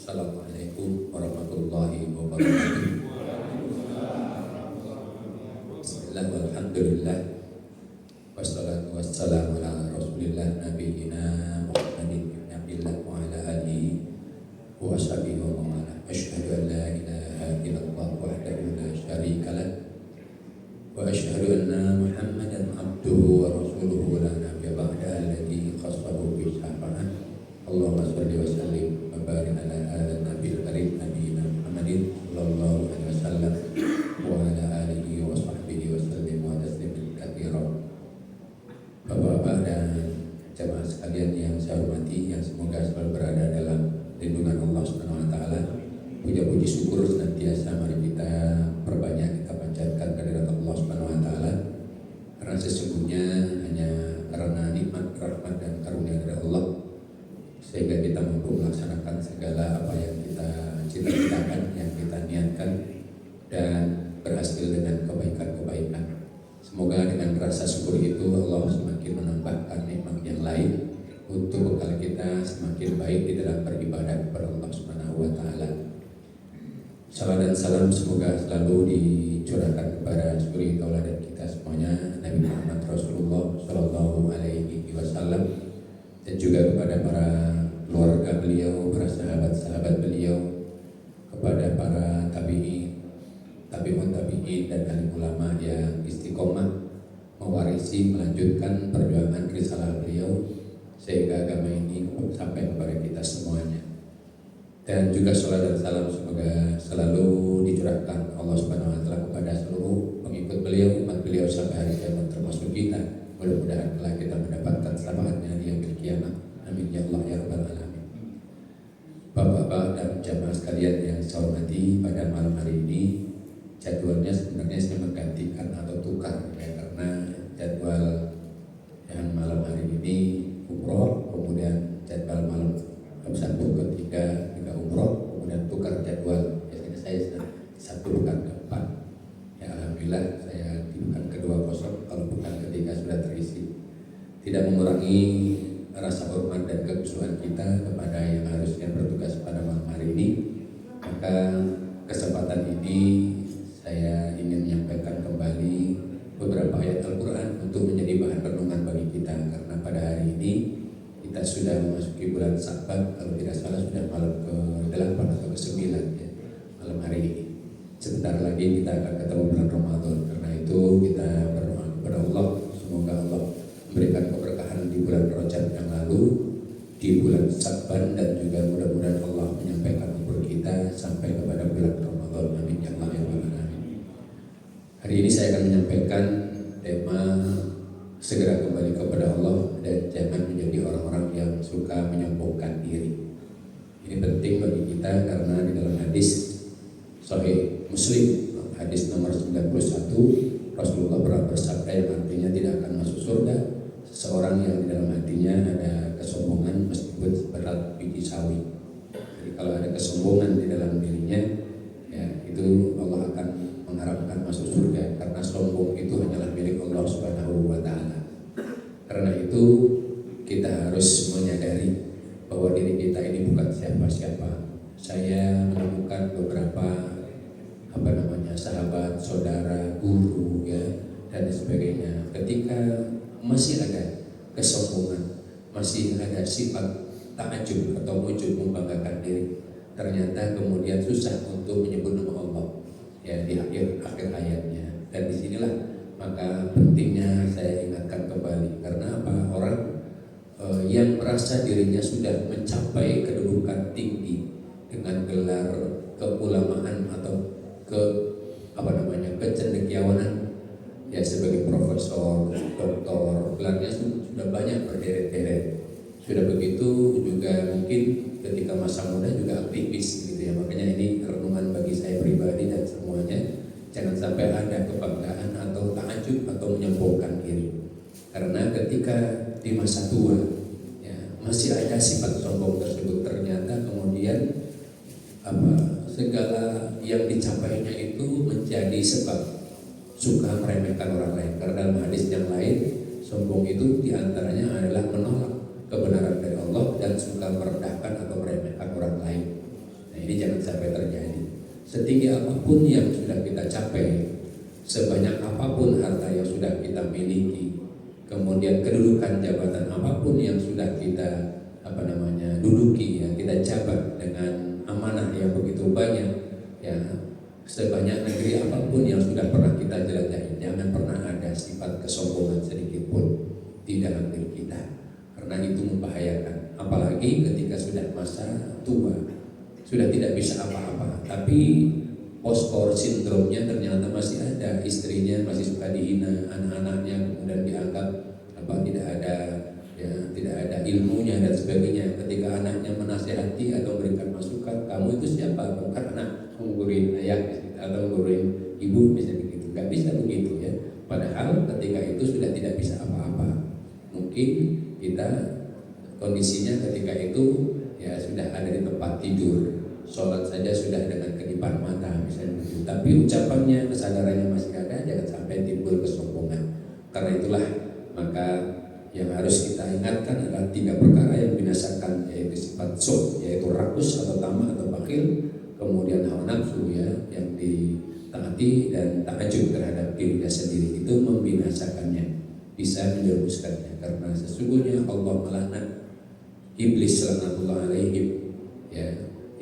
Assalamualaikum warahmatullahi wabarakatuh. Bismillah walhamdulillah wassalatu wassalamu ala rasulillah nabiyina Muhammadin ibn Abdillah wa ala alihi wa ashabihi wa mawala. Asyhadu an la ilaha illallah wahdahu la syarika lah wa asyhadu anna Muhammadan abduhu wa rasuluhu la nabiyya ba'da alladhi khassahu bi syafa'ah. Allahumma shalli wa sallim wa barik ala nabiyil karim nabiyina Muhammadin sallallahu alaihi wasallam wa ala alihi wa sahbihi wa sallim wa taslimin katsiran. Bapak-bapak dan jamaah sekalian yang saya hormati, yang semoga selalu berada dalam lindungan Allah Subhanahu wa taala. Puja-puji syukur senantiasa mari kita perbanyak, kita panjatkan kehadirat Allah Subhanahu wa taala. Karena sesungguhnya hanya karena nikmat, rahmat dan karunia dari Allah sehingga kita mampu melaksanakan segala apa yang kita cita-citakan, yang kita niatkan, dan berhasil dengan kebaikan-kebaikan. Semoga dengan rasa syukur itu Allah semakin menambahkan nikmat yang lain untuk bekal kita semakin baik di dalam beribadah kepada Allah Subhanahu wa taala. Salam dan salam semoga selalu dicurahkan kepada suri tauladan kita semuanya, Nabi Muhammad Rasulullah sallallahu alaihi wasallam, dan juga kepada para keluarga beliau, para sahabat-sahabat beliau, kepada para tabi'in, tabi'un tabi'in dan alim ulama yang istiqomah mewarisi, melanjutkan perjuangan risalah beliau sehingga agama ini sampai kepada kita semuanya. Dan juga salat dan salam semoga selalu dicurahkan Allah Subhanahu wa taala kepada seluruh pengikut beliau, umat beliau sampai hari kiamat termasuk kita. Mudah-mudahan kelak kita mendapatkan selamatnya di yaumil kiamat. Amin ya Allah ya rabbal alamin. Bapak-bapak dan jamaah sekalian yang saya hormati, pada malam hari ini jadwalnya sebenarnya saya menggantikan atau tukar ya, karena jadwal yang malam hari ini umroh, kemudian jadwal malam Sabtu ketiga umroh, kemudian tukar jadwal. Biasanya saya Sabtu bukan keempat. Ya alhamdulillah saya di bukan kedua kosong, kalau bukan ketiga sudah terisi. Tidak mengurangi rasa hormat dan kekhusyuan kita kepada yang harusnya bertugas pada malam hari ini. Maka kesempatan ini saya ingin menyampaikan kembali beberapa ayat Al-Quran untuk menjadi bahan renungan bagi kita. Karena pada hari ini kita sudah memasuki bulan Sya'ban, kalau tidak salah sudah malam ke-8 atau ke-9 ya, malam hari ini. Sebentar lagi kita akan ketemu bulan Ramadan. Karena itu kita berdoa kepada Allah, semoga Allah memberikan keberkahan di bulan Rajab yang lalu, di bulan Sya'ban, dan juga mudah-mudahan Allah menyampaikan umur kita sampai kepada bulan Ramadan. Amin ya Allah ya rabbal alamin. Hari ini saya akan menyampaikan tema segera kembali kepada Allah dan jangan menjadi orang-orang yang suka menyombongkan diri. Ini penting bagi kita karena di dalam hadis Sahih Muslim, hadis nomor 91, Rasulullah pernah bersabda yang artinya tidak akan masuk surga seseorang yang di dalam hatinya ada kesombongan meskipun seberat biji sawi. Jadi kalau ada kesombongan di dalam dirinya, ya itu Allah akan mengharapkan masuk surga, karena sombong itu hanyalah milik Allah Subhanahu wa taala. Karena itu kita harus menyadari bahwa diri kita ini bukan siapa-siapa. Saya menemukan beberapa sahabat, saudara, guru ya dan sebagainya. Ketika masih ada kesombongan, masih ada sifat ta'ajub atau ujub membanggakan diri, ternyata kemudian susah untuk menyebut nama Allah ya di akhir hayatnya. Dan disinilah maka pentingnya saya ingatkan kembali, karena apa, orang yang merasa dirinya sudah mencapai kedudukan tinggi dengan gelar keulamaan atau kecendekiawanan ya sebagai profesor, doktor, gelarnya sudah banyak berderet-deret. Sudah begitu juga mungkin ketika masa muda juga aktivis gitu ya. Makanya ini renungan bagi saya pribadi dan semuanya, jangan sampai ada kebanggaan atau ta'ajub atau menyombongkan diri. Karena ketika di masa tua ya, masih ada sifat sombong tersebut, ternyata kemudian segala yang dicapainya itu menjadi sebab suka meremehkan orang lain. Karena dalam hadis yang lain, sombong itu diantaranya adalah menolak kebenaran dari Allah dan suka merendahkan atau meremehkan orang lain. sampai terjadi. Setinggi apapun yang sudah kita capai, sebanyak apapun harta yang sudah kita miliki, kemudian kedudukan jabatan apapun yang sudah kita duduki, ya, kita jabat dengan amanah yang begitu banyak, ya, sebanyak negeri apapun yang sudah pernah kita jelajahi, jangan pernah ada sifat kesombongan sedikit pun di dalam diri kita, karena itu membahayakan. Apalagi ketika sudah masa tua, sudah tidak bisa apa-apa, tapi post-power sindromnya ternyata masih ada, istrinya masih suka dihina, anak-anaknya kemudian dianggap tidak ada, ya, tidak ada ilmunya dan sebagainya. Ketika anaknya menasihati atau memberikan masukan, kamu itu siapa? Bukan anak, ngguruin ayah atau ngguruin ibu, bisa begitu. Gak bisa begitu, ya. Padahal ketika itu sudah tidak bisa apa-apa. Mungkin kita kondisinya ketika itu, ya, sudah ada di tempat tidur, sholat saja sudah dengan kedipan mata misalnya begitu. Tapi ucapannya, kesadarannya masih ada, jangan sampai timbul kesombongan. Karena itulah maka yang harus kita ingatkan adalah 3 perkara yang membinasakan, yaitu sifat sok, yaitu rakus atau tamak atau bakhil, kemudian hawa nafsu, ya, yang ditaati, dan ta'ajub terhadap dirinya sendiri. Itu membinasakannya, bisa menjerumuskannya, karena sesungguhnya Allah melaknat iblis laknatullah alaihim, ya,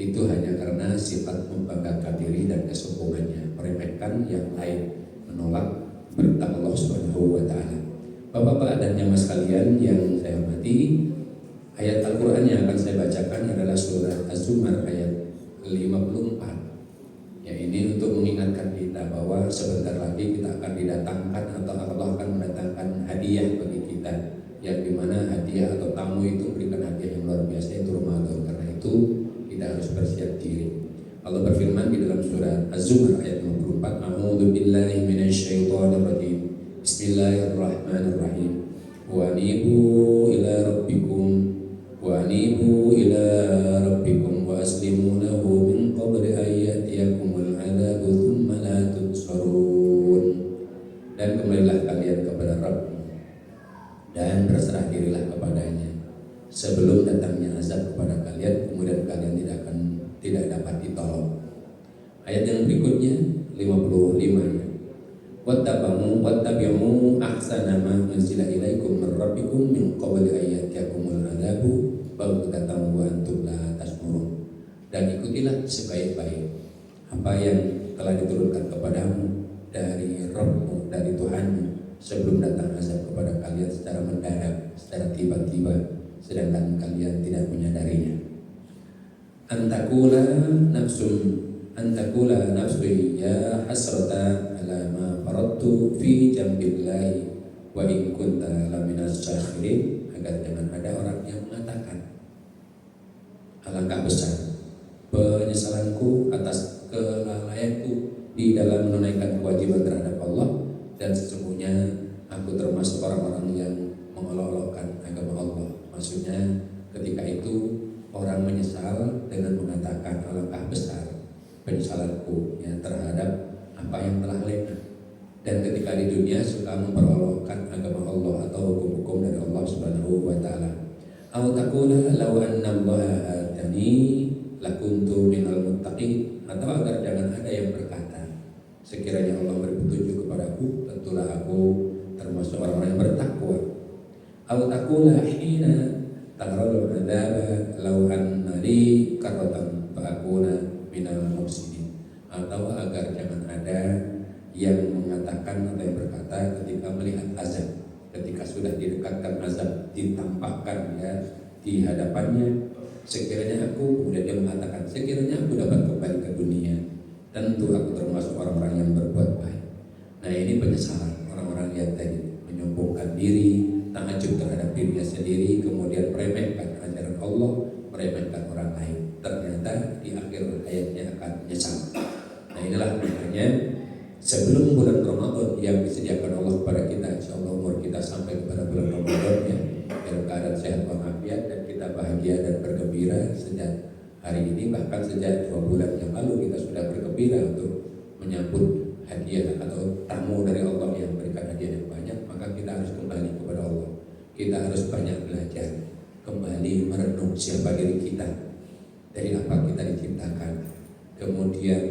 itu hanya karena sifat membanggakan diri dan kesombongannya, meremehkan yang lain, menolak perintah Allah Subhanahu wa taala. Bapak-bapak dan jamaah sekalian yang saya hormati, ayat Al-Qur'an yang akan saya bacakan adalah surah Az-Zumar ayat 54. Ya, ini untuk mengingatkan kita bahwa sebentar lagi kita akan didatangkan atau Allah akan mendatangkan hadiah bagi kita, yang dimana hadiah atau tamu itu memberikan hadiah yang luar biasa, itu Ramadan. Karena itu kita harus bersiap diri. Allah berfirman di dalam surah Az-Zumar ayat 54, A'udzu billahi minasyaitonir rajim. Bismillahirrahmanirrahim. Wa anibu ila rabbikum wa aslimu lahu min qabli an ya'tiyakumul 'adzabu tsumma la tunsarun. Dan kembalilah kalian kepada Rabb dan berserah dirilah kepadanya sebelum datangnya azab kepada kalian, kemudian kalian tidak dapat ditolong. Ayat yang berikutnya 55, ya. Wattabi'u ahsana ma unzila ilaikum min rabbikum min qabli an ya'tiyakumul 'adzabu baghtatan wa antum la tash'urun. Dan ikutilah sebaik-baik apa yang telah diturunkan kepadamu dari Rabbmu, dari Tuhanmu, sebelum datang azab kepada kalian secara mendadak, secara tiba-tiba, sedangkan kalian tidak menyadarinya. Antakula nafsu ya hasrata ala ma faradtu fi jambillahi wa in kunta laminas syakhirin. Agar jangan ada orang yang mengatakan, alangkah besar penyesalanku atas kelalaianku di dalam menunaikan kewajiban terhadap Allah, dan sesungguhnya aku termasuk orang-orang yang mengolok-olokkan agama Allah. Maksudnya ketika itu orang menyesal dengan mengatakan, alangkah besar penyesalanku, ya, terhadap apa yang telah lewat. Dan ketika di dunia suka memperolokkan agama Allah atau hukum-hukum dari Allah Subhanahu wa taala. Au taqula law anna Allaha atani lakuntu minal muttaqin. Atau agar jangan ada yang berkata, sekiranya Allah beri petunjuk kepadaku, tentulah aku termasuk orang-orang yang bertakwa. Au taqula hina taral adzaba law anna li karatan fa akuna minal muhsinin. Atau agar jangan ada yang mengatakan atau yang berkata ketika melihat azab, ketika sudah didekatkan azab, ditampakkan, ya, di hadapannya, sekiranya aku, kemudian dia mengatakan, sekiranya aku dapat kembali ke dunia, tentu aku termasuk orang-orang yang berbuat baik. Nah, ini penyesalan orang-orang yang tadi menyombongkan diri, ta'ajub terhadap dirinya sendiri, kemudian meremehkan ajaran Allah, meremehkan orang lain. Ternyata di akhir hayatnya akan menyesal. Nah, inilah makanya sebelum bulan Ramadan yang disediakan Allah kepada kita, insyaallah umur kita sampai kepada bulan Ramadan, ya, dalam keadaan sehat walafiat, dan kita bahagia dan bergembira sejak hari ini. Bahkan sejak 2 bulan yang lalu kita sudah bergembira untuk menyambut hadiah atau tamu dari Allah yang memberikan hadiah yang banyak. Maka kita harus kembali kepada Allah. Kita harus banyak belajar, kembali merenung siapa diri kita, dari apa kita diciptakan, kemudian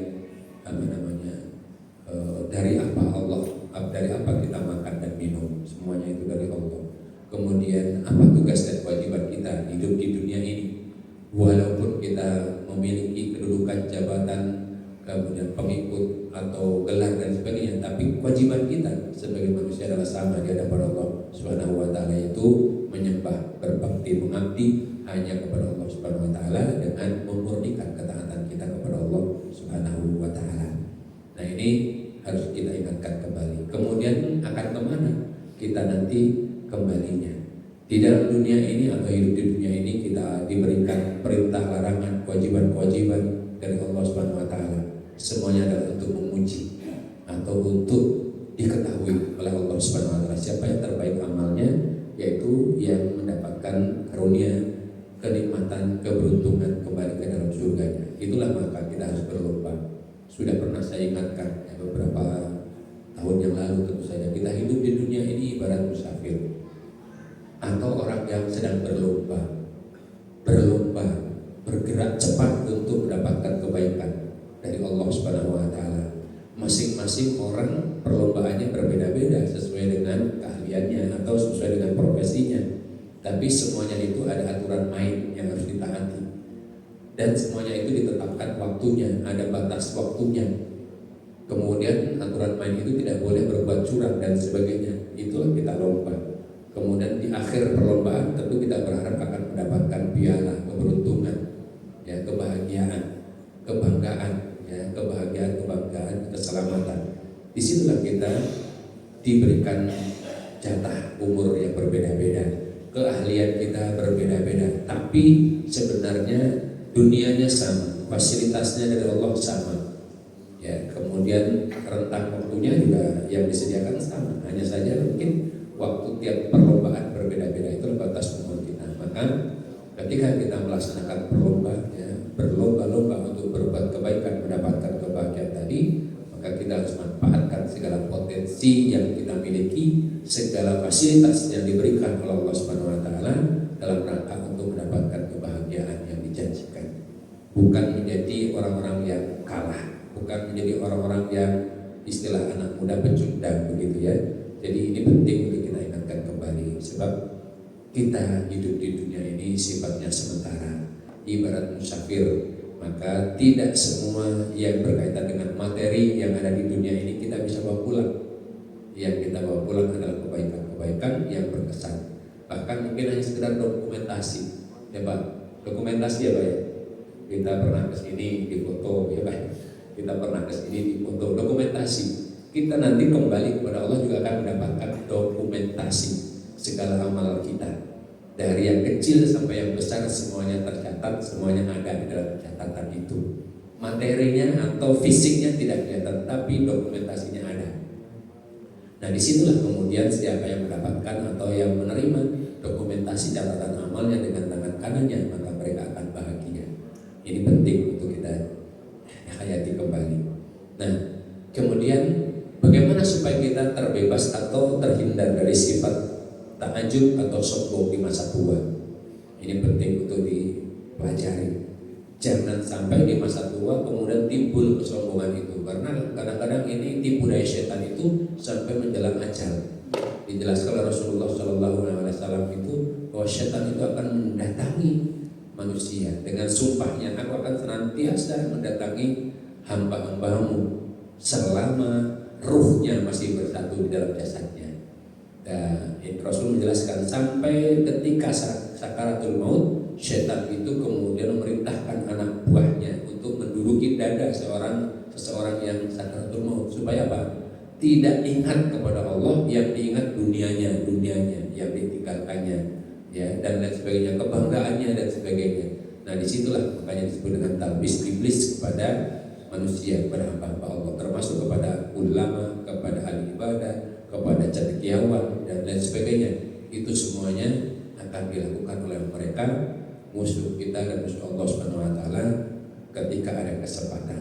dari apa kita makan dan minum, semuanya itu dari Allah. Kemudian apa tugas dan kewajiban kita hidup di dunia ini, walaupun kita memiliki kedudukan, jabatan, kemudian pengikut atau gelar dan sebagainya, tapi kewajiban kita sebagai manusia adalah sama di hadapan Allah Subhanahu wa taala, yaitu menyembah, berbakti, mengabdi hanya kepada Allah Subhanahu wa taala dengan memurnikan ketaatan kita kepada Allah Subhanahu wa taala. Nah, ini harus kita ingatkan kembali. Kemudian akan kemana kita nanti kembalinya? Di dalam dunia ini atau hidup di dunia ini kita diberikan perintah, larangan, kewajiban-kewajiban dari Allah Subhanahu wa taala. Semuanya adalah untuk memuji atau untuk diketahui oleh Allah Subhanahu wa taala siapa yang terbaik amalnya, yaitu yang mendapatkan karunia, kenikmatan, keberuntungan kembali ke dalam surganya. Itulah maka kita harus berlomba. Sudah pernah saya ingatkan beberapa tahun yang lalu, tentu saja kita hidup di dunia ini ibarat musafir atau orang yang sedang berlomba, bergerak cepat untuk mendapatkan kebaikan dari Allah Subhanahu wa taala. Masing-masing orang perlombaannya berbeda-beda sesuai dengan keahliannya atau sesuai dengan profesinya. Tapi semuanya itu ada aturan main yang harus ditaati. Dan semuanya itu ditetapkan waktunya, ada batas waktunya. Kemudian aturan main itu tidak boleh berbuat curang dan sebagainya. Itulah kita lomba. Kemudian di akhir perlombaan tentu kita berharap akan mendapatkan piala, keberuntungan, ya, kebahagiaan, kebanggaan, ya, kebanggaan, keselamatan. Disitulah kita diberikan jatah umur yang berbeda-beda, keahlian kita berbeda-beda, tapi sebenarnya dunianya sama, fasilitasnya dari Allah sama, ya. Kemudian rentang waktunya juga yang disediakan sama, hanya saja mungkin waktu tiap perlombaan berbeda-beda. Itu batas umur kita. Maka ketika kita melaksanakan berlomba-lomba untuk berbuat kebaikan, mendapatkan kebahagiaan tadi, maka kita harus manfaatkan segala potensi yang kita miliki, segala fasilitas yang diberikan oleh Allah Subhanahu wa taala dalam rangka untuk mendapatkan kebahagiaan yang dijanjikan. Bukan menjadi orang-orang yang kalah, bukan menjadi orang-orang yang istilah anak muda pecundang begitu ya. Jadi ini penting untuk kita ingatkan kembali, sebab kita hidup di dunia ini sifatnya sementara, ibarat musafir. Maka tidak semua yang berkaitan dengan materi yang ada di dunia ini kita bisa bawa pulang. Yang kita bawa pulang adalah kebaikan-kebaikan yang berkesan. Bahkan mungkin hanya sekedar dokumentasi, ya Pak. Dokumentasi ya Pak ya. Kita pernah kesini di foto, ya Pak. Kita pernah kesini di foto, dokumentasi. Kita nanti kembali kepada Allah juga akan mendapatkan dokumentasi segala amal kita. Dari yang kecil sampai yang besar semuanya tercatat, semuanya ada di dalam catatan itu. Materinya atau fisiknya tidak kelihatan, tapi dokumentasinya ada. Nah, disitulah kemudian siapa yang mendapatkan atau yang menerima dokumentasi catatan amalnya dengan tangan kanannya, maka mereka akan bahagia. Ini penting untuk kita hayati kembali. Nah, kemudian bagaimana supaya kita terbebas atau terhindar dari sifat ta'ajub atau sombong di masa tua? Ini penting untuk dipelajari. Jangan sampai di masa tua kemudian timbul kesombongan itu, karena kadang-kadang ini tipu daya setan itu sampai menjelang ajal. Dijelaskan oleh Rasulullah SAW itu bahwa setan itu akan mendatangi manusia dengan sumpahnya, aku akan senantiasa mendatangi hamba-hambamu selama ruhnya masih bersatu di dalam jasadnya. Dan Rasul menjelaskan sampai ketika sakaratul maut, setan itu kemudian memerintahkan anak buahnya untuk menduduki dada seseorang yang sakaratul maut, supaya apa? Tidak ingat kepada Allah, yang diingat dunianya yang ditinggalkannya, ya, dan lain sebagainya, kebanggaannya dan sebagainya. Nah, disitulah makanya disebut dengan talbis iblis kepada manusia, kepada hamba-hamba Allah, termasuk kepada ulama, kepada ahli ibadah, kepada cendekiawan dan lain sebagainya. Itu semuanya akan dilakukan oleh mereka, musuh kita dan musuh Allah Subhanahu wa taala ketika ada kesempatan.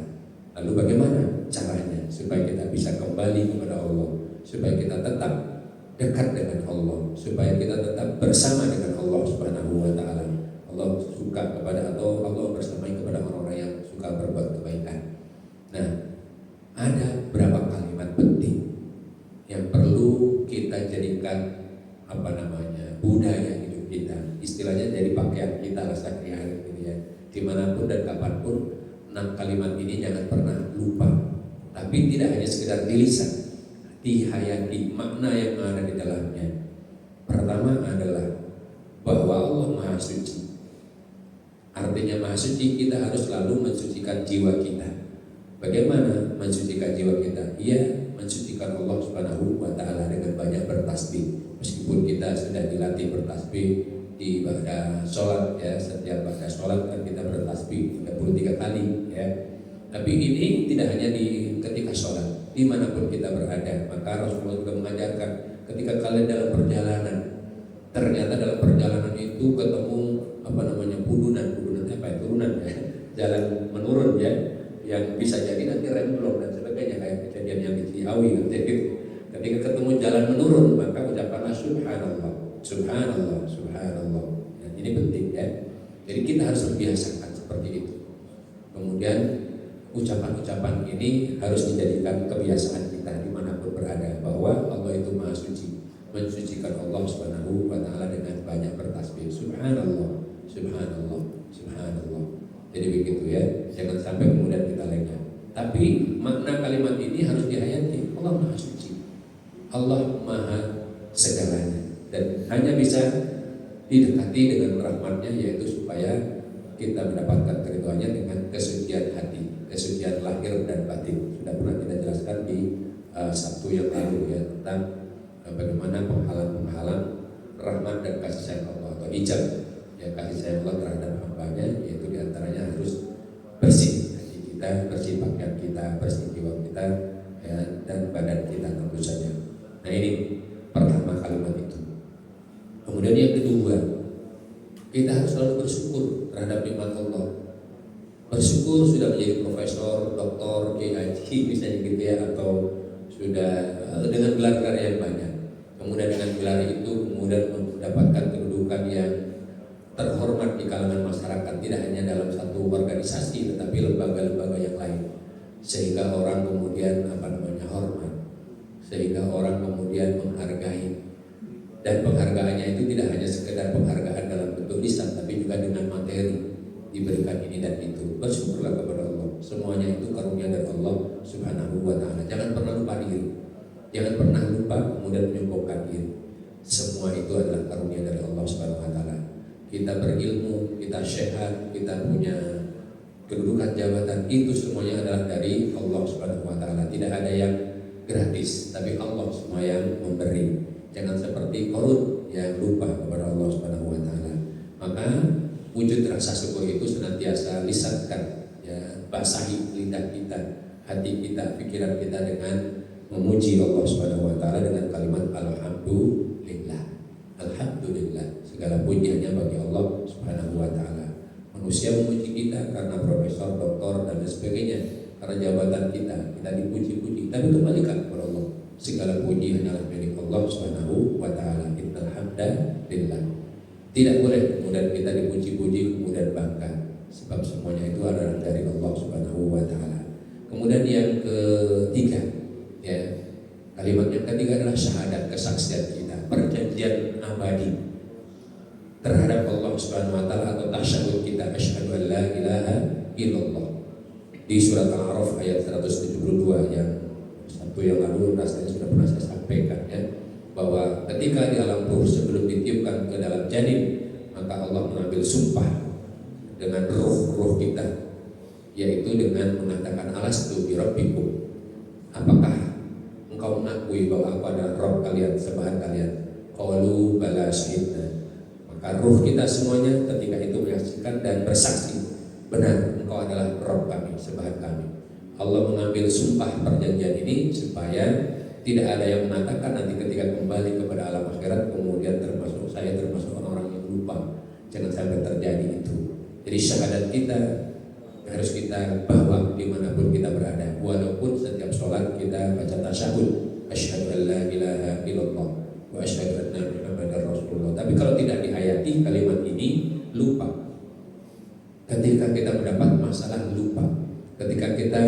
Lalu bagaimana caranya supaya kita bisa kembali kepada Allah, supaya kita tetap dekat dengan Allah, supaya kita tetap bersama dengan Allah Subhanahu wa taala. Allah suka kepada, atau Allah bersamai kepada orang-orang yang suka berbuat kebaikan. dimanapun dan kapanpun 6 kalimat ini jangan pernah lupa. Tapi tidak hanya sekedar di lisan, dihayati makna yang ada di dalamnya. Pertama adalah bahwa Allah Maha Suci. Artinya Maha Suci, kita harus selalu mensucikan jiwa kita. Bagaimana mensucikan jiwa kita? Ia mensucikan Allah Subhanahu wa Ta'ala dengan banyak bertasbih. Meskipun kita sudah dilatih bertasbih di pada sholat, ya, setiap pada sholat kan kita bertasbih 33 kali, ya. Tapi ini tidak hanya di ketika sholat, dimanapun kita berada. Maka Rasulullah juga mengajarkan ketika kalian dalam perjalanan, ternyata dalam perjalanan itu ketemu turunan ya, jalan menurun ya, yang bisa jadi nanti remblong dan sebagainya, kayak kejadian yang di Ciawi kan, jadi ketika ketemu jalan menurun maka ucapkanlah subhanallah, subhanallah, subhanallah. Ya, ini penting ya. Jadi kita harus membiasakan seperti itu. Kemudian ucapan-ucapan ini harus dijadikan kebiasaan kita dimanapun berada, bahwa Allah itu Maha Suci, mensucikan Allah Subhanahu wa Ta'ala dengan banyak bertasbih. Subhanallah, subhanallah, subhanallah. Jadi begitu ya, jangan sampai kemudian kita lengah. Tapi makna kalimat ini harus dihayati. Allah Maha Suci, Allah Maha segalanya, dan hanya bisa didekati dengan rahmatnya, yaitu supaya kita mendapatkan keridhaannya dengan kesucian hati, kesucian lahir dan batin. Sudah pernah kita jelaskan di Sabtu yang lalu ya, tentang bagaimana penghalang-penghalang rahmat dan kasih sayang Allah atau ijab ya, kasih sayang Allah terhadap hambanya, yaitu diantaranya harus bersih hati kita, bersih pakaian kita, bersih jiwa kita ya, dan badan kita tentu saja. Nah ini pertama kalimat itu. Kemudian yang kedua, kita harus selalu bersyukur terhadap nikmat Allah. Bersyukur sudah menjadi profesor, doktor, PhD misalnya gitu ya, atau sudah dengan gelar-gelar yang banyak. Kemudian dengan gelar itu kemudian mendapatkan kedudukan yang terhormat di kalangan masyarakat, tidak hanya dalam satu organisasi tetapi lembaga-lembaga yang lain, sehingga orang kemudian hormat, sehingga orang kemudian menghargai. Dan penghargaannya itu tidak hanya sekedar penghargaan dalam bentuk lisan, tapi juga dengan materi, diberikan ini dan itu. Bersyukurlah kepada Allah. Semuanya itu karunia dari Allah Subhanahu wa Ta'ala. Jangan pernah lupa diri, jangan pernah lupa kemudian menyombongkan diri. Semua itu adalah karunia dari Allah Subhanahu wa Ta'ala. Kita berilmu, kita sehat, kita punya kedudukan jabatan, itu semuanya adalah dari Allah Subhanahu wa Ta'ala. Tidak ada yang gratis, tapi Allah semua yang memberi. Jangan seperti Qarun yang lupa kepada Allah Subhanahu wa Ta'ala. Maka wujud rasa syukur itu senantiasa lisankan ya, basahi lidah kita, hati kita, pikiran kita dengan memuji Allah Subhanahu wa Ta'ala dengan kalimat alhamdulillah. Alhamdulillah, segala puji hanya bagi Allah Subhanahu wa Ta'ala. Manusia memuji kita karena profesor, doktor dan sebagainya, karena jabatan kita dipuji-puji, tapi kembalikan kepada Allah. Segala puji hanyalah milik Allah Subhanahu wa Ta'ala. Innal hamda lillah. Tidak boleh kemudian kita dipuji-puji kemudian bangga, sebab semuanya itu adalah dari Allah Subhanahu wa Ta'ala. Kemudian yang ketiga ya, kalimat yang ketiga adalah syahadat, kesaksian kita, perjanjian abadi terhadap Allah Subhanahu wa Ta'ala, atau tasyahud kita, asyhadu an la ilaha illallah. Di surat Al-A'raf ayat 172 yang Sabtu yang lalu rasanya sudah pernah saya sampaikan ya, bahwa ketika di alam ruh sebelum ditiupkan ke dalam janin, maka Allah mengambil sumpah dengan ruh kita, yaitu dengan mengatakan alastu bi rabbikum, apakah engkau mengakui bahwa aku adalah Rabb kalian, sembahan kalian? Qalu bala syahidna. Maka ruh kita semuanya ketika itu menyaksikan dan bersaksi, benar engkau adalah Rabb kami, sembahan kami. Allah mengambil sumpah perjanjian ini supaya tidak ada yang mengatakan nanti ketika kembali kepada alam akhirat kemudian termasuk orang-orang yang lupa. Jangan sampai terjadi itu. Jadi syahadat kita harus kita bawa dimanapun kita berada. Walaupun setiap sholat kita baca tasyahud, asyhadu an la ilaha illallah wa asyhadu anna muhammadar rasulullah. Tapi kalau tidak dihayati kalimat ini, lupa. Ketika kita mendapat masalah, lupa. Ketika kita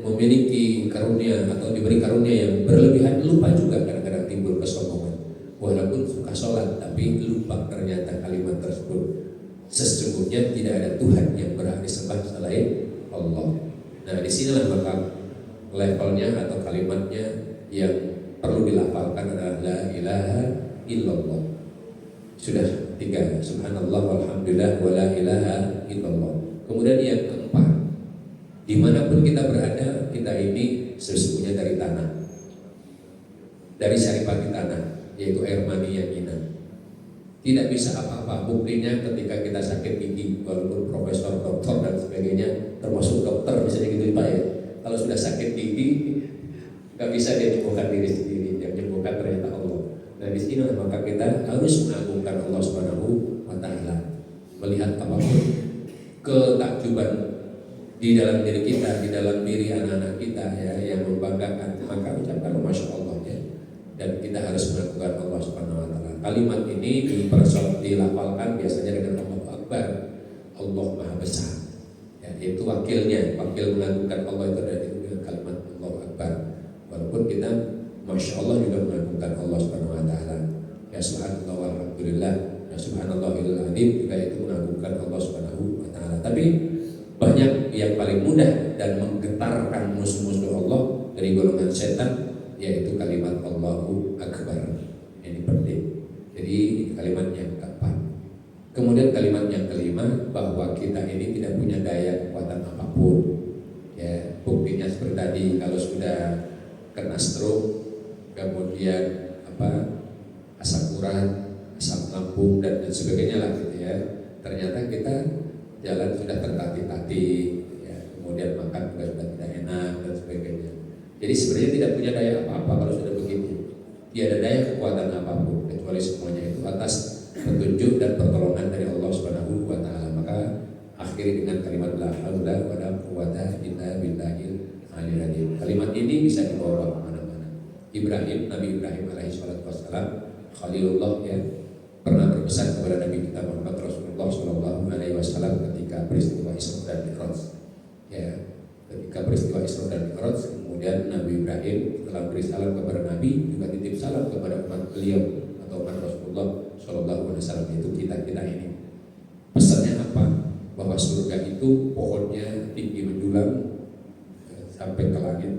memiliki karunia atau diberi karunia yang berlebihan, lupa juga, kadang-kadang timbul kesombongan. Walaupun suka sholat tapi lupa ternyata kalimat tersebut. Sesungguhnya sesungguhnya tidak ada Tuhan yang berhak disembah selain Allah. Nah, di sinilah maka levelnya atau kalimatnya yang perlu dilafalkan adalah la ilaha illallah. Sudah 3, subhanallah walhamdulillah wa la ilaha illallah. Kemudian yang keempat, dimanapun kita berada, kita ini sesungguhnya dari tanah, dari saripati tanah, yaitu air mani yang hina. Tidak bisa apa-apa. Buktinya ketika kita sakit gigi, walaupun profesor, dokter dan sebagainya, termasuk dokter bisa gitu Pak ya. Kalau sudah sakit gigi, nggak bisa dia menyembuhkan diri sendiri, yang menyembuhkan ternyata Allah. Nah di sini maka kita harus mengagungkan Allah Subhanahu wa Ta'ala. Melihat apapun ketakjuban di dalam diri kita, di dalam diri anak-anak kita ya, yang membanggakan, maka ucapkan Masya Allah ya. Dan kita harus melakukan Allah Subhanahu wa Ta'ala. Kalimat ini dilafalkan biasanya dengan Allahu Akbar, Allah Maha Besar. Ya, itu wakil mengagungkan Allah itu dari kalimat Allahu Akbar. Walaupun kita Masya Allah juga mengagungkan Allah Subhanahu wa Ta'ala. Ya subhanallah walhamdulillah, ya subhanallahil azim juga itu mengagungkan Allah Subhanahu wa Ta'ala. Tapi banyak yang paling mudah dan menggetarkan musuh-musuh Allah dari golongan setan, yaitu kalimat Allahu Akbar. Ini penting. Jadi kalimat yang keempat. Kemudian kalimat yang kelima, bahwa kita ini tidak punya daya kekuatan apapun. Ya, buktinya seperti tadi, kalau sudah kena stroke, kemudian asam urat, asam lambung dan sebagainya lah gitu ya. Ternyata kita jalan sudah tertatih-tatih, ya, kemudian makan juga sudah tidak enak dan sebagainya. Jadi sebenarnya tidak punya daya apa-apa kalau sudah begitu. Tiada daya kekuatan apapun kecuali semuanya itu atas petunjuk dan pertolongan dari Allah Subhanahu wa Ta'ala. Maka akhiri dengan kalimat la haula wa la quwwata illa billahil aliyil azim. Kalimat ini bisa dibawa kemana-mana. Nabi Ibrahim alaihi salatu wassalam, Khalilullah ya, pernah berpesan kepada Nabi kita Muhammad Rasulullah sallallahu alaihi wasallam ketika peristiwa Isra dan Mi'raj. Ya, ketika peristiwa Isra dan Mi'raj, kemudian Nabi Ibrahim telah beri salam kepada Nabi, juga titip salam kepada umat beliau atau umat Rasulullah sallallahu alaihi wasallam, itu kita ini. Pesannya apa? Bahwa surga itu pohonnya tinggi menjulang sampai ke langit,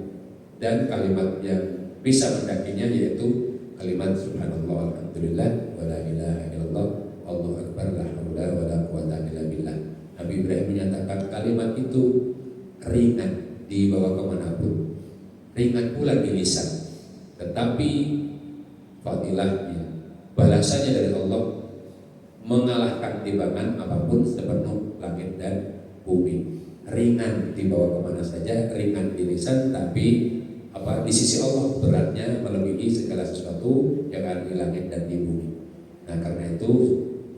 dan kalimat yang bisa mendakinya yaitu kalimat subhanallah alhamdulillah wa la ilaha illallah Allahu akbar la haula wa la quwwata illa billah. Nabi Ibrahim menyatakan kalimat itu ringan dibawa kemanapun, ringan pula di lisan, tetapi fadilahnya, balasannya dari Allah mengalahkan timbangan apapun sepenuh langit dan bumi. Ringan dibawa kemana saja, ringan di lisan, tapi di sisi Allah beratnya melebihi segala sesuatu yang ada di langit dan di bumi. Nah karena itu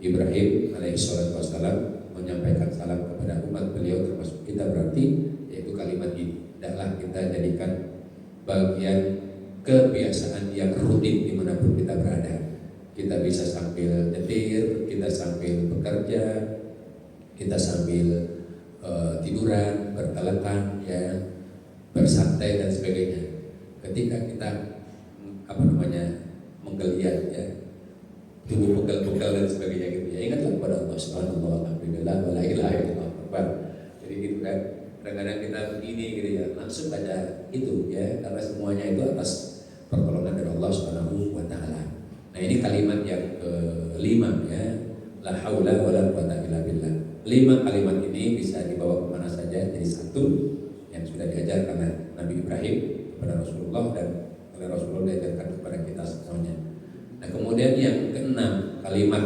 Ibrahim alaihi salatu wassalam menyampaikan salam kepada umat beliau, termasuk kita berarti, yaitu kalimat ini. Hendaklah kita jadikan bagian kebiasaan yang rutin dimanapun kita berada. Kita bisa sambil nyetir, kita sambil bekerja, kita sambil tiduran, bertelekan, ya, bersantai dan sebagainya. Ketika kita menggeliat, ya, tubuh pegel-pegel dan sebagainya gitu ya, ingatlah kepada Allah Subhanahu wa Ta'ala, wa la ilaha illallah. Jadi gitu kan, kadang-kadang kita begini gitu ya, langsung pada itu ya, karena semuanya itu atas pertolongan dari Allah Subhanahu wa Ta'ala. Nah ini kalimat yang kelima ya, la haula wa la quwwata illa billah. 5 kalimat ini bisa dibawa kemana saja, jadi satu yang sudah diajarkan oleh Nabi Ibrahim kepada Rasulullah dan oleh Rasulullah diajarkan kepada kita semuanya. Nah kemudian yang keenam, kalimat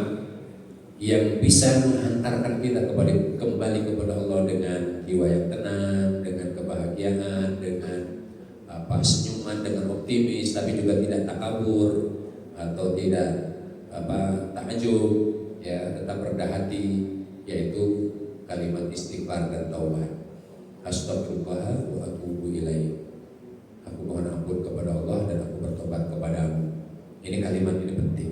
yang bisa menghantarkan kita kembali kepada Allah dengan jiwa yang tenang, dengan kebahagiaan, dengan senyuman, dengan optimis, tapi juga tidak takabur atau tidak takjub, ya, tetap rendah hati, yaitu kalimat istighfar dan taubat. Astagfirullah wa atubu ilaih. Aku mohon ampun kepada Allah dan aku bertobat kepadamu. Ini kalimat ini penting.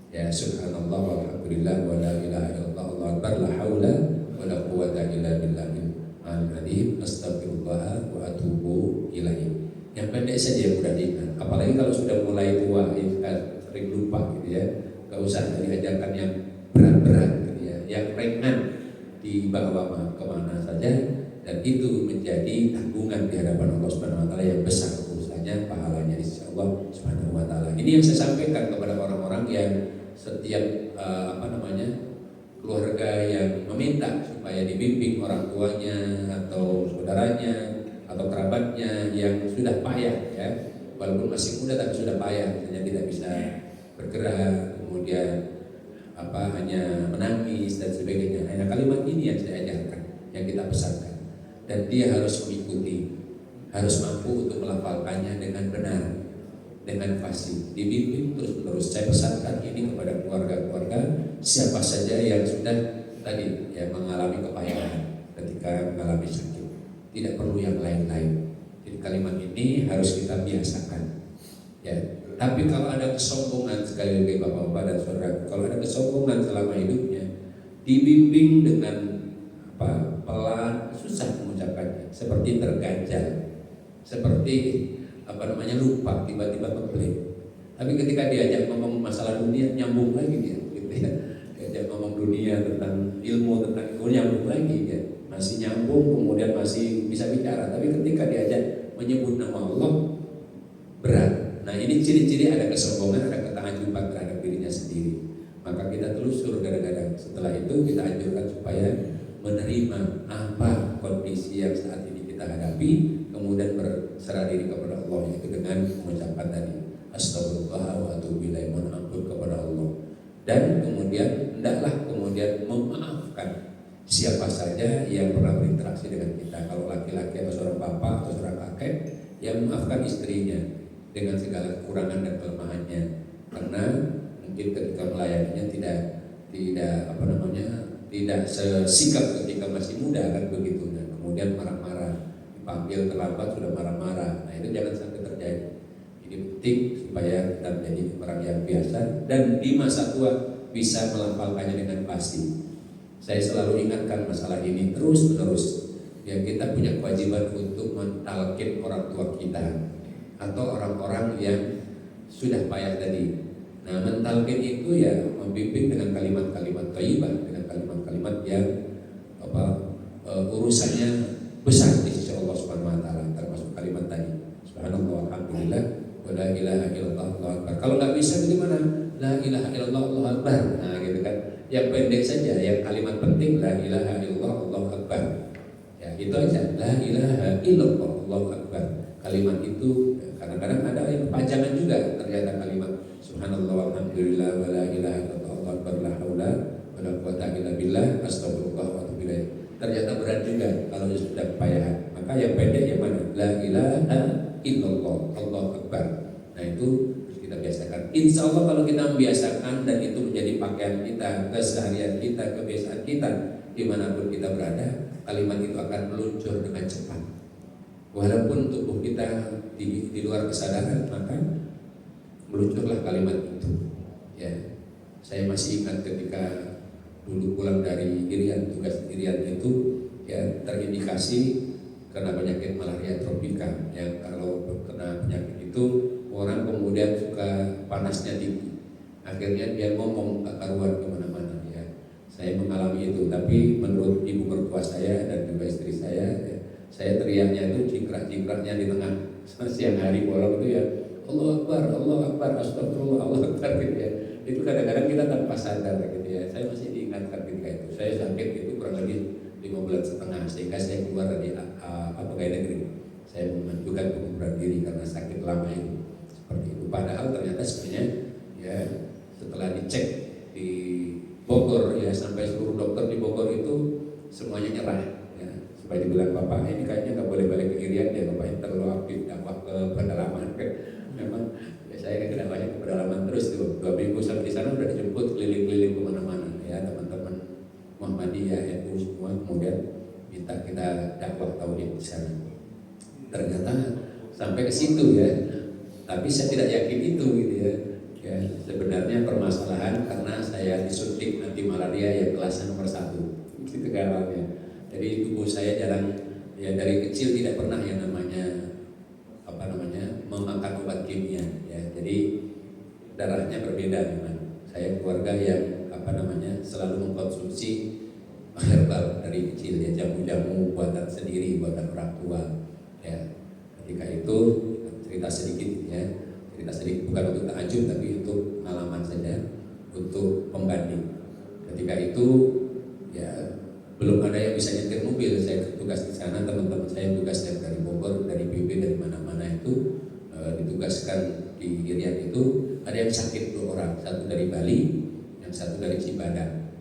Ya, subhanallah walhamdulillah wa la ilaha illallah Allahu akbar la haula wa la quwwata illa billahil azim. Astagfirullah wa atubu ilaih. Yang pendek saja yang mudah diingat. Apalagi kalau sudah mulai tua, sering lupa gitu ya. Gak usah diajarkan yang berat-berat gitu ya, yang ringan dibawa kemana saja, dan itu menjadi tanggungan di hadapan Allah Subhanahu wa taala yang besar urusannya, pahalanya di sisi Allah Subhanahu wa taala. Ini yang saya sampaikan kepada orang-orang yang setiap keluarga yang meminta supaya dibimbing orang tuanya atau saudaranya atau kerabatnya yang sudah payah, ya, walaupun masih muda tapi sudah payah, misalnya tidak bisa bergerak, kemudian hanya menangis dan sebagainya. Nah, kalimat ini yang saya ajarkan, yang kita pesankan, dan dia harus mengikuti, harus mampu untuk melafalkannya dengan benar, dengan fasih, dibimbing terus-menerus. Saya pesankan ini kepada keluarga-keluarga siapa saja yang sudah tadi ya mengalami kepayahan ketika mengalami sakit, tidak perlu yang lain-lain. Jadi kalimat ini harus kita biasakan, ya. Tapi kalau ada kesombongan, sekali lagi bapak-bapak dan saudara, kalau ada kesombongan selama hidupnya, dibimbing dengan pelan, susah mengucapkannya, seperti terganjal, seperti lupa, tiba-tiba ngeblank. Tapi ketika diajak ngomong masalah dunia, nyambung lagi dia, gitu ya. Diajak ngomong dunia tentang ilmu, nyambung lagi dia, masih nyambung, kemudian masih bisa bicara. Tapi ketika diajak menyebut nama Allah, berat. Nah, ini ciri-ciri ada kesombongan, ada ketahajuban terhadap dirinya sendiri. Maka kita telusur kadang-kadang. Setelah itu kita anjurkan supaya menerima apa kondisi yang saat ini kita hadapi, kemudian berserah diri kepada Allah, yaitu dengan mengucapkan tadi astagfirullah wa atubu ilaih, mohon ampun kepada Allah. Dan kemudian hendaklah kemudian memaafkan siapa saja yang pernah berinteraksi dengan kita. Kalau laki-laki atau seorang bapak atau seorang kakek, yang memaafkan istrinya dengan segala kekurangan dan kelemahannya, karena mungkin ketika melayaninya tidak sesikap ketika masih muda, kan begitu. Dan kemudian marah-marah, dipanggil terlambat sudah marah-marah. Nah, itu jangan sampai terjadi. Ini penting supaya kita menjadi orang yang biasa dan di masa tua bisa melafalkannya dengan pasti. Saya selalu ingatkan masalah ini terus-menerus. Ya, kita punya kewajiban untuk mentalkin orang tua kita atau orang-orang yang sudah payah tadi. Nah, mentalkin itu ya membimbing dengan kalimat-kalimat thayyibah, dengan kalimat-kalimat yang urusannya besar di sisi Allah Subhanahu wa taala, termasuk kalimat tadi. Subhanallah, alhamdulillah, wa la ilaha illallah, Allahu akbar. Kalau nggak bisa gimana? La ilaha illallah, Allahu akbar. Nah, gitu kan. Yang pendek saja, yang kalimat penting la ilaha illallah, Allahu akbar. Ya, itu aja. La ilaha illallah, Allahu akbar. Kalimat itu kadang-kadang ada yang pajangan juga, ternyata kalimat subhanallah walhamdulillah wa la ilaha illallah Allahu akbar la haula wa la quwwata illa billah astagfirullah wa atubu ilaih. Ternyata berat juga kalau sudah kepayahan. Maka yang pendek yang mana? La ilaha illallah Allahu akbar. Nah, itu harus kita biasakan. Insya Allah kalau kita membiasakan dan itu menjadi pakaian kita, keseharian kita, kebiasaan kita, dimanapun kita berada, kalimat itu akan meluncur dengan cepat. Walaupun tubuh kita di luar kesadaran, maka meluncurlah kalimat itu. Ya, saya masih ingat ketika dulu pulang dari Irian, tugas Irian itu ya terindikasi karena penyakit malaria tropika. Yang kalau kena penyakit itu orang kemudian suka panasnya tinggi. Akhirnya dia ngomong tak karuan kemana-mana. Ya, saya mengalami itu. Tapi menurut ibu mertua saya dan juga istri saya, ya, saya teriaknya itu jingkrak-jingkraknya di tengah siang hari bolong itu ya, Allah Akbar, Allah Akbar, astagfirullah, Allah Akbar gitu ya. Itu kadang-kadang kita tanpa sadar gitu ya. Saya masih diingatkan ketika itu. Saya sakit itu kurang lebih 5 bulan setengah, sehingga saya keluar dari pegawai negeri. Saya mengajukan pengunduran diri karena sakit lama itu. Seperti itu. Padahal ternyata sebenarnya ya setelah dicek di Bogor ya, sampai seluruh dokter di Bogor itu semuanya nyerah. Supaya dibilang bapak ini kayaknya nggak boleh balik ke Irian, dia bapaknya terlalu aktif dakwah ke pedalaman. Memang ya, saya kan dakwahnya ke pedalaman terus tuh. 2 minggu sampai di sana udah dijemput keliling-keliling kemana-mana ya, teman-teman Muhammadiyah itu semua kemudian minta kita dakwah tauhid di sana. Ternyata sampai ke situ ya. Tapi saya tidak yakin itu gitu ya. Ya, sebenarnya permasalahan karena saya disuntik anti malaria yang kelasnya nomor 1 itu awalnya. Jadi tubuh saya jarang ya, dari kecil tidak pernah yang namanya memakan obat kimia ya. Jadi darahnya berbeda memang. Saya keluarga yang selalu mengkonsumsi herbal dari kecil ya, jamu-jamu buatan sendiri, buatan orang tua ya. Ketika itu cerita sedikit ya, cerita sedikit bukan untuk takjub tapi untuk pengalaman saja, untuk pembanding. Ketika itu ya belum ada yang bisa nyetir mobil, saya tugas di sana, teman-teman saya tugas dari Bogor, dari BB, dari mana-mana itu ditugaskan di Irian itu. Ada yang sakit 2 orang, satu dari Bali, yang satu dari Cibadak.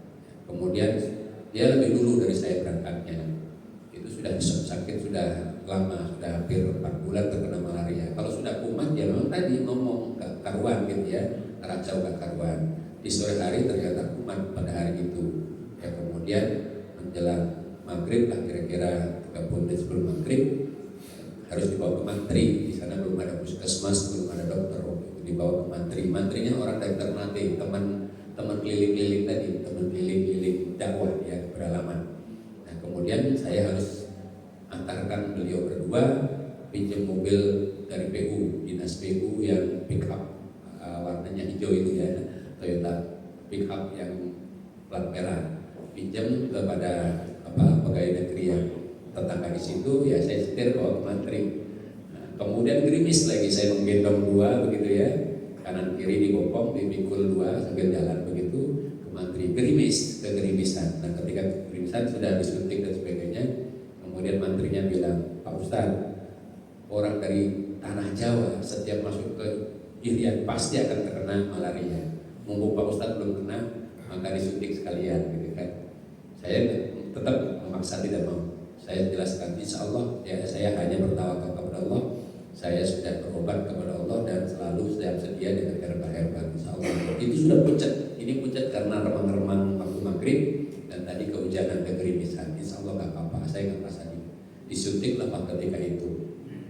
Kemudian dia lebih dulu dari saya berangkatnya. Itu sudah sakit sudah lama, sudah hampir 4 bulan terkena malaria. Kalau sudah kumat ya memang tadi ngomong gak karuan gitu ya, racau gak karuan. Di sore hari ternyata kumat pada hari itu. Ya kemudian menjelang maghrib lah, kira-kira 30 menit sebelum maghrib harus dibawa ke mantri. Di sana belum ada puskesmas, belum ada dokter, dibawa ke mantri. Mantrinya orang dari Ternate, teman keliling-keliling tadi, teman keliling-keliling dakwah ya, pedalaman. Nah kemudian saya harus antarkan beliau berdua, pinjam mobil dari PU, dinas PU yang pick up warnanya hijau itu ya, Toyota pick up yang plat merah, pinjam kepada pegawai negeri yang tetangga di situ ya, saya setir bawa ke mantri. Nah, kemudian gerimis lagi, saya menggendong 2 begitu ya, kanan kiri dibopong, dipikul 2 sambil jalan begitu ke mantri, gerimis, kegerimisan. Nah ketika kegerimisan sudah disuntik dan sebagainya, kemudian mantrinya bilang, Pak Ustadz, orang dari tanah Jawa setiap masuk ke Irian pasti akan terkena malaria. Mumpung Pak Ustadz belum kena, maka disuntik sekalian gitu kan. Saya tetap memaksa tidak mau. Saya jelaskan, insya Allah ya, saya hanya bertawakal kepada Allah. Saya sudah berobat kepada Allah dan selalu siap sedia dengan herbal-herbal, insya Allah. Itu sudah pucat. Ini pucat karena remang-remang waktu maghrib dan tadi kehujanan, kegerimisan. Insya Allah nggak apa-apa, saya nggak merasa disuntik lah ketika itu.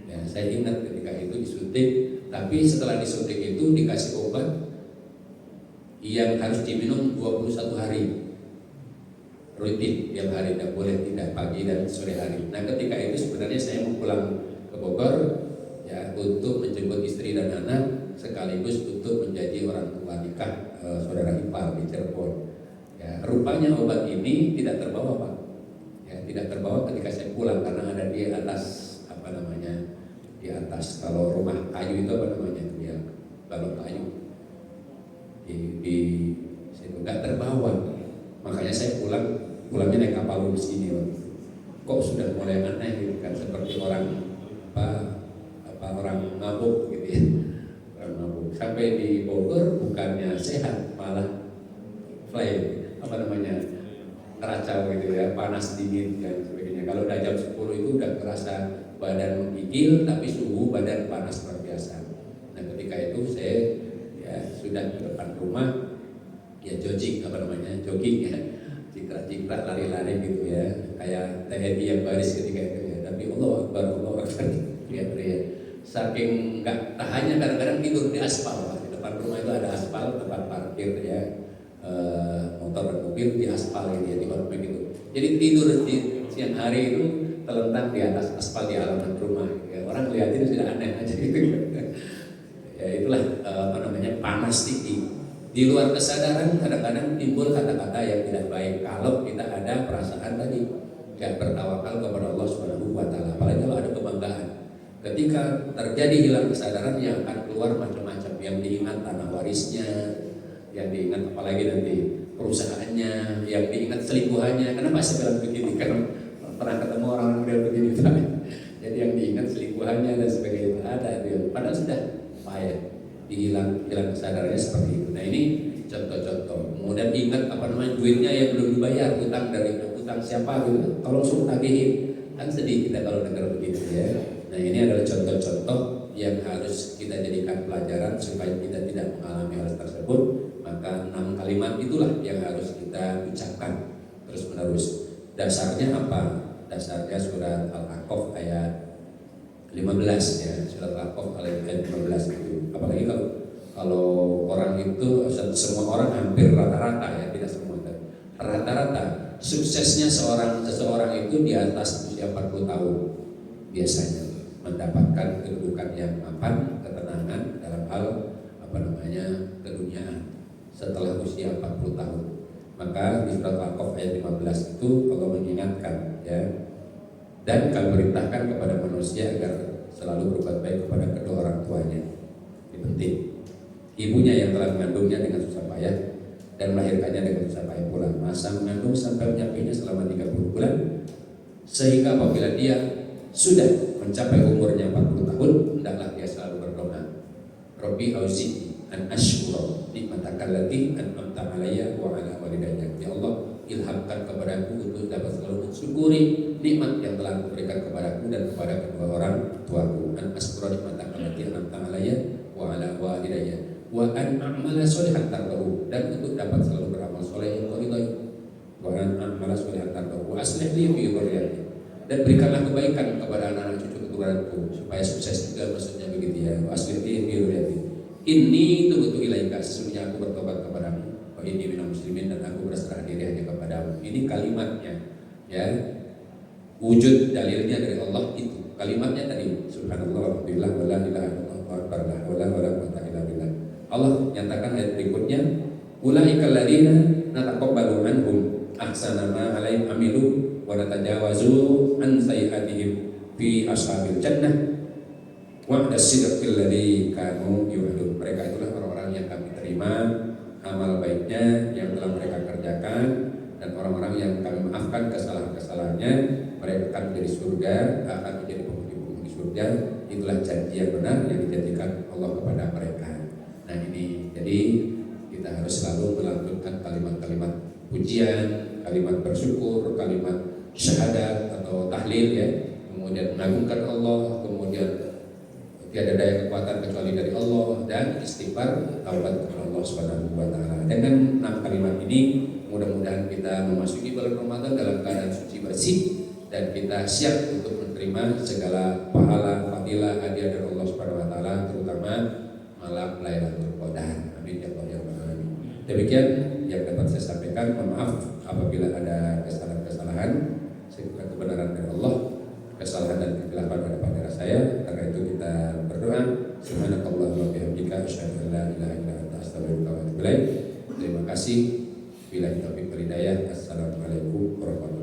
Ya, saya ingat ketika itu disuntik. Tapi setelah disuntik itu dikasih obat yang harus diminum 21 hari rutin, tiap hari, tidak boleh tidak, pagi dan sore hari. Nah ketika itu sebenarnya saya mau pulang ke Bogor ya, untuk menjemput istri dan anak sekaligus untuk menjadi orang tua nikah saudara ipar di Cirebon. Ya, rupanya obat ini tidak terbawa Pak. Ya, tidak terbawa ketika saya pulang karena ada di atas di atas, kalau rumah kayu itu apa namanya itu ya, balon kayu di situ nggak terbawa. Makanya saya pulangnya naik kapal di sini. Kok sudah mulai aneh gitu kan, seperti orang orang mabuk gitu ya, orang mabuk. Sampai di Bogor bukannya sehat, malah flame ngeracau gitu ya, panas dingin dan sebagainya. Kalau udah jam 10 itu udah terasa badan menggigil, tapi suhu badan panas luar biasa. Nah ketika itu saya ya sudah di depan rumah ya jogging ya, cikrak-cikrak, lari-lari gitu ya, kayak TNI yang baris ketika itu ya. Tapi Allah Akbar ya, saking nggak tahannya kadang-kadang tidur di aspal. Di depan rumah itu ada aspal, tempat parkir ya, motor dan mobil di aspal gitu ya, di bawah begitu. Jadi tidur di siang hari itu terlentang di atas aspal di halaman rumah. Ya, orang lihatin sudah aneh aja gitu. Ya itulah panas tinggi. Di luar kesadaran kadang-kadang timbul kata-kata yang tidak baik kalau kita ada perasaan tadi gak bertawakal kepada Allah Subhanahu wa taala. Apalagi kalau ada kebanggaan. Ketika terjadi hilang kesadaran yang akan keluar macam-macam, yang diingat tanah warisnya, yang diingat apalagi nanti perusahaannya, yang diingat selingkuhannya. Kenapa saya bilang begini? Karena pernah ketemu orang model begini. Jadi yang diingat selingkuhannya dan sebagainya ada dia. Padahal sudah payah, hilang kesadarannya seperti itu. Nah ini contoh-contoh. Kemudian ingat duitnya yang belum dibayar, utang siapa gitu. Kalau suruh tagihin, kan sedih kita kalau dengar begitu ya. Nah ini adalah contoh-contoh yang harus kita jadikan pelajaran supaya kita tidak mengalami hal tersebut. Maka 6 kalimat itulah yang harus kita ucapkan terus menerus. Dasarnya apa? Dasarnya surat Al-A'raf ayat 15 ya, surat Al-A'raf ayat 15 itu. Apalagi kalau orang itu, semua orang hampir rata-rata ya, tidak semua, rata-rata suksesnya seseorang itu di atas usia 40 tahun biasanya mendapatkan kedudukan yang mapan, ketenangan dalam hal keduniaan setelah usia 40 tahun. Maka di surat Al-Qaf ayat 15 itu Allah mengingatkan, ya, dan kami perintahkan kepada manusia agar selalu berbuat baik kepada kedua orang tuanya. Ini penting. Ibunya yang telah mengandungnya dengan susah payah dan melahirkannya dengan susah payah pula, masa mengandung sampai menyampainya selama 30 bulan, sehingga apabila dia sudah mencapai umurnya 40 tahun, hendaklah dia selalu berdoa, Rabbi auzi'ni an ashkura nikmataka allati an'amta alayya wa ala walidayya. Ya Allah, ilhamkan kepadaku untuk dapat selalu mensyukuri nikmat yang telah Engkau berikan kepadaku dan kepada kedua orang tuaku. An ashkura nikmataka allati an'amta alayya wa ala walidayya wa an a'mala sholihan tardahu, dan untuk dapat selalu beramal soleh yang Kau ridhai. Wa an a'mala sholihan tardahu wa aslih li fi dzurriyyati, dan berikanlah kebaikan kepada anak-anak cucu keturunanku supaya sukses juga, maksudnya begitu ya. Wa aslih li fi dzurriyyati inni tubtu ilaika, sesungguhnya aku bertobat kepadamu, wa inni minal muslimin, dan aku berserah diri hanya kepadamu. Ini kalimatnya, ya, wujud dalilnya dari Allah itu. Kalimatnya tadi subhanallah walhamdulillah wala ilaha illallah wa akbar la haula wala quwwata illa billah. Allah nyatakan ayat berikutnya, ulaikal ladzina nataqabbalu anhum ahsana ma alaihim amilu wa natajawazu an sayyi'atihim fi ashabil jannah wa'da sidqil ladzi kanu yu'adun. Mereka itulah orang-orang yang kami terima amal baiknya yang telah mereka kerjakan, dan orang-orang yang kami maafkan kesalahan-kesalahannya, mereka akan menjadi surga, akan menjadi penghuni surga. Itulah janji yang benar yang dijanjikan Allah kepada mereka. Nah ini, jadi kita harus selalu melantunkan kalimat-kalimat pujian, kalimat bersyukur, kalimat syahadat atau tahlil, ya, kemudian mengagungkan Allah, kemudian tiada daya kekuatan kecuali dari Allah, dan istighfar, taubat kepada Allah Subhanahu wa taala. Dengan 6 kalimat ini mudah-mudahan kita memasuki bulan Ramadan dalam keadaan suci bersih, dan kita siap untuk menerima segala pahala, fadilah, hadiah dari Allah Subhanahu wa taala, terutama malam Lailatul Qadar. Amin ya rabbal alamin. Demikian yang dapat saya sampaikan. Mohon maaf apabila ada kesalahan-kesalahan. Semoga kebenaran dari Allah, kesalahan dan kekeliruan ada pada saya. Karena itu kita berdoa, subhanakallahumma wa bihamdika asyhadu an la ilaha illa anta astaghfiruka wa atubu ilaik. Terima kasih. Billahi taufiq wal hidayah. Assalamualaikum warahmatullahi wabarakatuh.